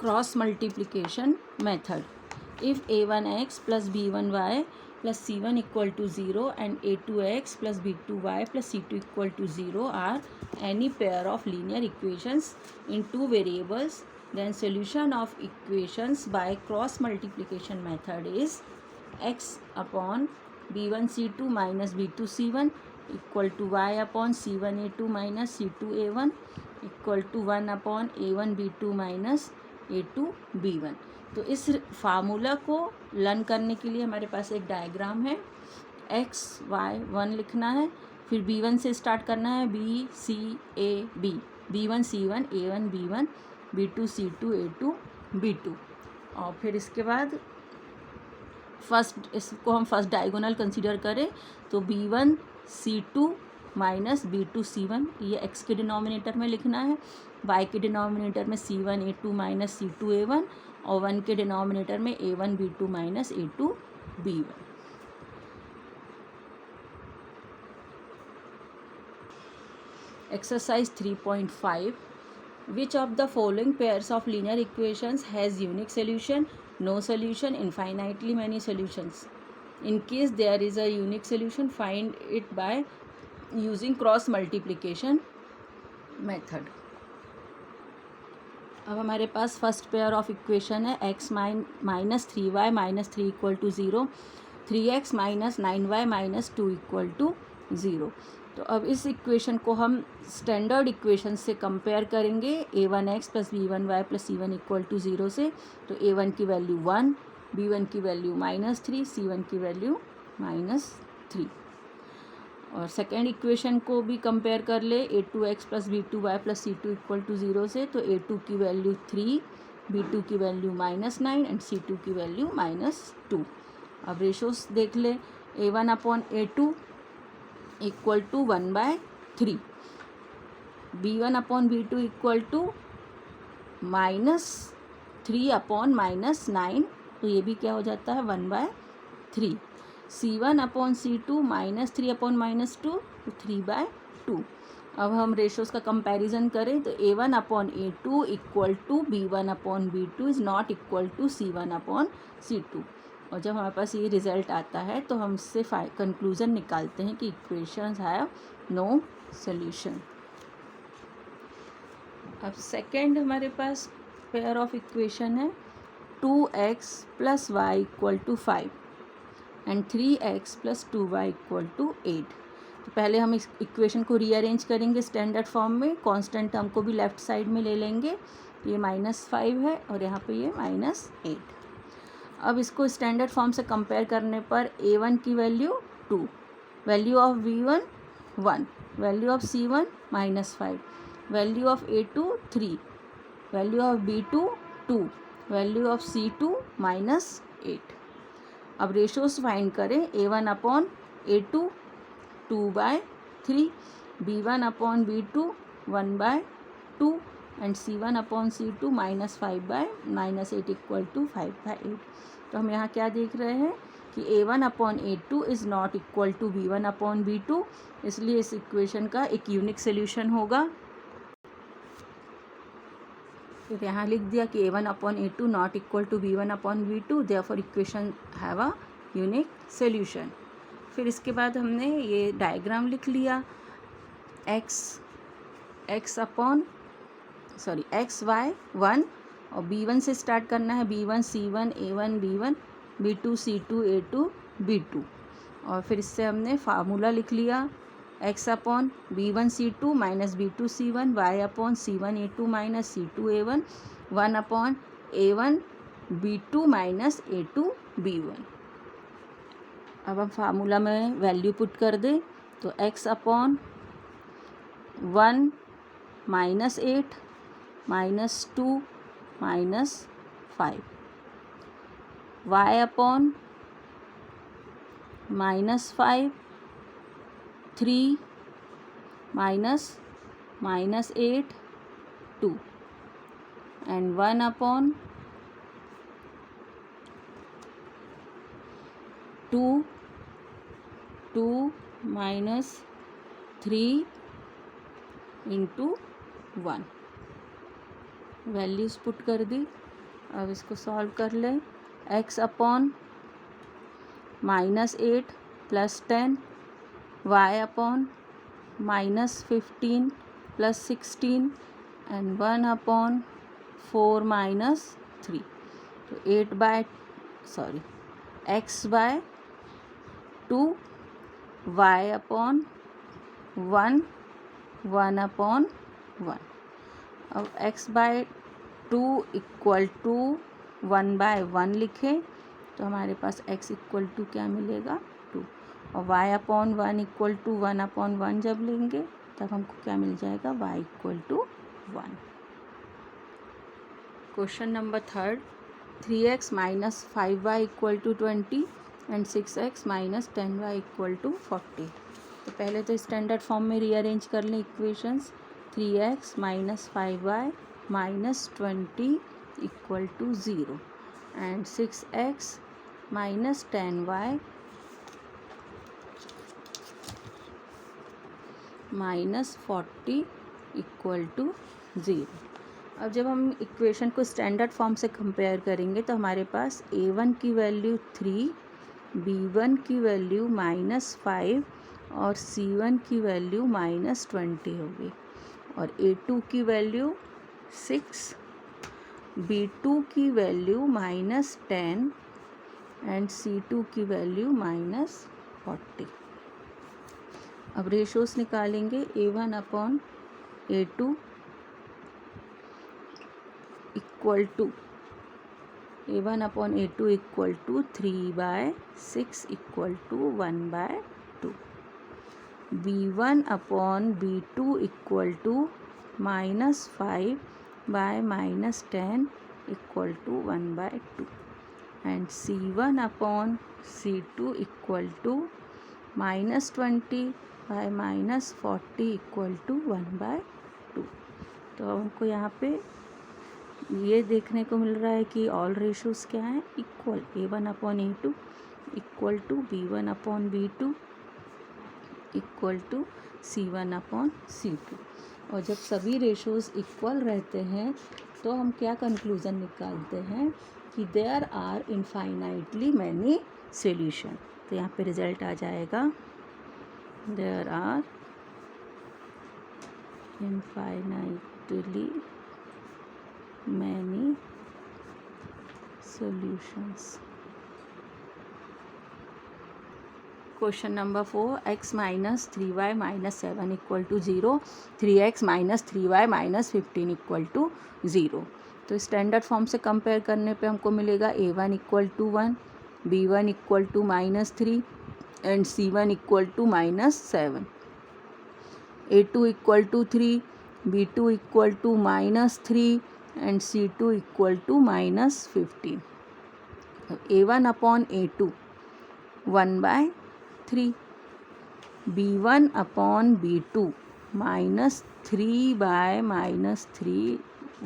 cross multiplication method. If a1x plus b1y plus c1 equal to 0 and a2x plus b2y plus c2 equal to 0 are any pair of linear equations in two variables, then solution of equations by cross multiplication method is x upon b1 c2 minus b2 c1 equal to y upon c1 a2 minus c2 a1 equal to 1 upon a1 b2 minus a2 b1। तो इस formula को learn करने के लिए हमारे पास एक diagram है। x y 1 लिखना है, फिर b1 से स्टार्ट करना है, b c a b, b1 c1 a1 b1 b2 c2 a2 b2, और फिर इसके बाद इसको हम फर्स्ट डायगोनल कंसीडर करें तो b1 c2 minus b2 c1, ये x के डिनोमिनेटर में लिखना है, y के डिनोमिनेटर में c1 a2 minus c2 a1 और 1 के डिनोमिनेटर में a1 b2 minus a2 b1। Exercise 3.5, which of the following pairs of linear equations has unique solution, no solution, infinitely many solutions. In case there is a unique solution, find it by using cross multiplication method। अब हमारे पास first pair of equation है x minus 3y minus 3 equal to 0, 3x minus 9y minus 2 equal to 0। तो अब इस equation को हम standard equation से कंपेयर करेंगे a1x plus b1y plus c1 equal to 0 से। तो a1 की वैल्यू 1, b1 की वैल्यू -3, c1 की वैल्यू -3। और सेकेंड इक्वेशन को भी कंपेयर कर ले a2x plus b2y plus c2 equal to 0 से। तो a2 की वैल्यू 3, b2 की वैल्यू -9 एंड c2 की वैल्यू -2। अब रेशोस देख ले, a1 upon a2 equal to 1/3, b1 upon b2 equal to -3 upon -9, तो ये भी क्या हो जाता है 1/3, c1 अपॉन c2 -3 अपॉन -2 तो 3/2। अब हम रेशोज़ का कंपैरिजन करें तो a1 upon a2 equal to b1 upon b2 is not equal to c1 upon c2। और जब हमारे पास ये रिज़ल्ट आता है तो हम इससे कंक्लूज़न निकालते हैं कि इक्वेशंस हैव नो सॉल्यूशन। अब सेकेंड हमारे पास पेयर ऑफ इक्वेशन है 2x plus y equal to 5 and 3x plus 2y equal to 8। तो पहले हम इस इक्वेशन को रीअरेंज करेंगे स्टैंडर्ड फॉर्म में, कांस्टेंट टर्म को भी लेफ़्ट साइड में ले लेंगे, ये -5 है और यहाँ पे ये -8। अब इसको स्टैंडर्ड फॉर्म से कंपेयर करने पर a1 की value 2, value of b1 1, value of c1 -5, value of a2 3, value of b2 2, value of c2 -8। अब रेशोज़ फाइंड करें, a1 upon a2 2/3, b1 upon b2 1/2 and c1 upon c2 -5/8 equal to 5/8। तो हम यहाँ क्या देख रहे हैं कि a1 upon a2 is not equal to b1 upon b2, इसलिए इस इक्वेशन का एक यूनिक सोल्यूशन होगा। फिर यहाँ लिख दिया कि a1 upon a2 not equal to b1 upon b2, therefore equation have a unique solution. फिर इसके बाद हमने ये डायग्राम लिख लिया, x y 1 और b1 से स्टार्ट करना है, b1 c1 a1 b1 b2 c2 a2 b2, और फिर इससे हमने फार्मूला लिख लिया x upon b1 c2 minus b2 c1, y upon c1 a2 minus c2 a1, 1 upon a1 b2 minus a2 b1। अब हम फार्मूला में वैल्यू पुट कर दें तो x upon 1 -8 -2 -5, y upon -5 3 -8 2 and 1 upon 2 minus 3 into 1। Values put कर दी अब इसको सॉल्व कर लें। x upon -8 + 10, y upon -15 + 16 and 1 upon 4 - 3। तो x by 2, y upon 1, 1 upon 1। अब x by 2 equal to 1 by 1 लिखें तो हमारे पास x इक्वल टू क्या मिलेगा 2, और y upon 1 equal to 1 upon 1 जब लेंगे तब हमको क्या मिल जाएगा y equal to 1। Question number 3, 3x minus 5y equal to 20 and 6x minus 10y equal to 40। तो पहले तो स्टैंडर्ड फॉर्म में रीअरेंज कर लें equations. 3x minus 5y minus 20 equal to 0 and 6x minus 10y minus 40 equal to 0। अब जब हम equation को स्टैंडर्ड फॉर्म से कंपेयर करेंगे तो हमारे पास a1 की वैल्यू 3, b1 की वैल्यू -5 और c1 की वैल्यू -20 होगी, और a2 की वैल्यू 6, b2 की वैल्यू -10 एंड c2 की वैल्यू -40। अब रेशोस निकालेंगे। a1 upon a2 equal to a1/a2 equal to 3/6 equal to 1/2। b1 upon b2 equal to -5 by -10 equal to 1/2 and c1 upon c2 equal to -20 by -40 equal to 1/2। तो हमको यहाँ पे ये देखने को मिल रहा है कि ऑल रेशोज़ क्या हैं, equal. a1/a2 equal to b1/b2 equal to c1/c2। और जब सभी रेशोज़ इक्वल रहते हैं तो हम क्या कंक्लूज़न निकालते हैं कि there are infinitely many solution. तो यहाँ पे रिजल्ट आ जाएगा there are infinitely many solutions। Question number 4, x minus 3y minus 7 equal to 0, 3x minus 3y minus 15 equal to 0। तो स्टैंडर्ड फॉर्म से कंपेयर करने पे हमको मिलेगा a1 equal to 1, b1 equal to -3 and c1 equal to -7, a2 equal to 3, b2 equal to -3 and c2 equal to -15। a1 upon a2 1/3, b1 upon b2 -3 by -3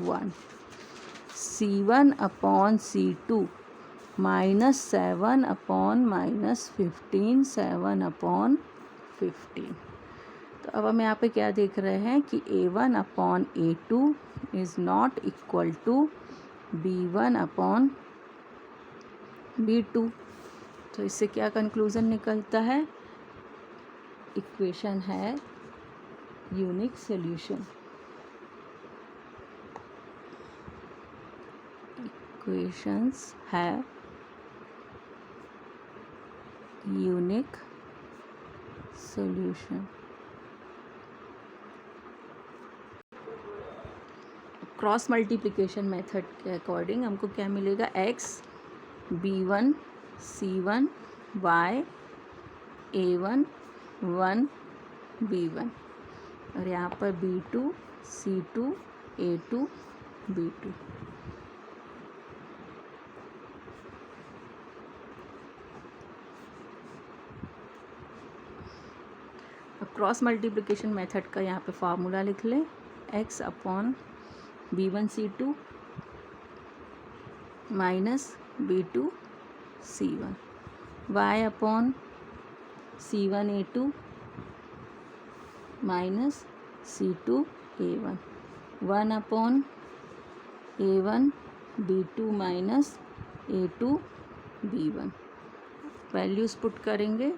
1, c1 upon c2 -7 upon -15 7 upon 15। तो अब हम यहाँ पे क्या देख रहे हैं कि a1 upon a2 is not equal to b1 upon b2। तो इससे क्या कंक्लूज़न निकलता है, इक्वेशन है यूनिक सॉल्यूशन। इक्वेशंस है unique solution. Cross multiplication method के अकॉर्डिंग हमको क्या मिलेगा, x b1 c1 y a1 1 b1, और यहाँ पर b2 c2 a2 b2। अब क्रॉस मल्टीप्लिकेशन मेथड का यहाँ पे फार्मूला लिख लें, x upon b1 c2 minus b2 c1, y upon c1 a2 minus c2 a1, 1 upon a1 B2 minus A2 B1। Values put करेंगे,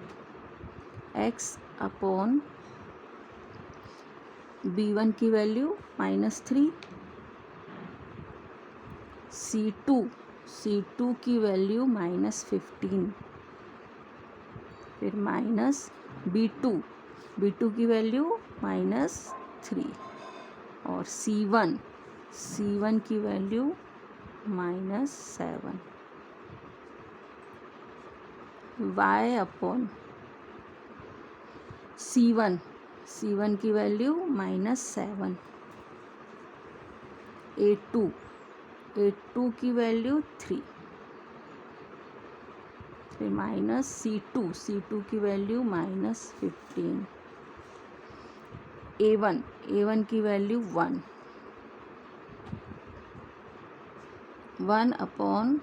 x अपॉन B1 की value -3, C2 की value -15, फिर minus B2 की value -3 और C1 की value -7। y upon C1 की value -7, A2 की value 3, फिर माइनस C2 की वैल्यू -15, A1 की वैल्यू 1 अपॉन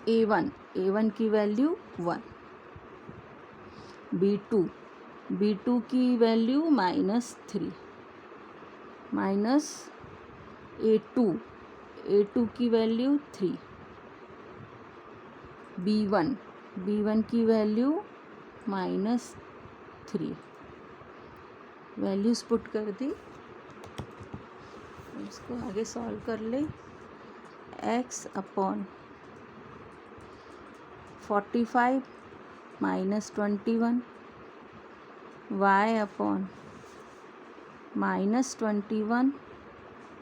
A1 की वैल्यू 1, B2 की वैल्यू -3, माइनस A2 की वैल्यू 3, B1 की वैल्यू -3। वैल्यूज़ पुट कर दी, इसको आगे सॉल्व कर ले। x upon 45 -21, y upon -21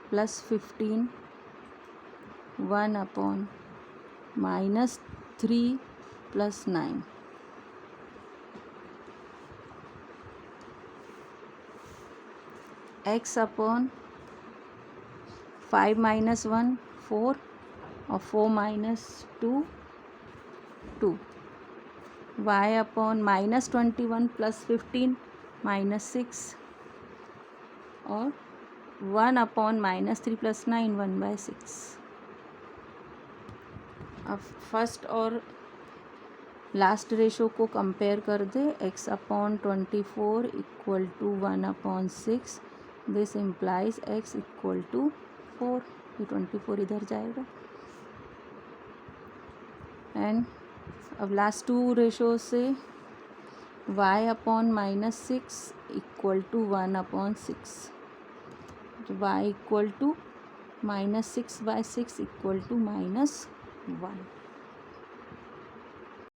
plus 15, 1 upon -3 plus 9, x upon 5 - 1 4 और 4 - 2 2, y अपॉन -21 प्लस 15 -6 और 1 अपॉन -3 प्लस 9 1/6। अब फर्स्ट और लास्ट रेशो को कंपेयर कर दे, x upon 24 equal to 1 upon 6, this implies x equal to 4, ये 24 इधर जाएगा। एंड अब लास्ट टू रेशो से y upon -6 equal to 1 upon 6, y equal to -6/6 equal to -1।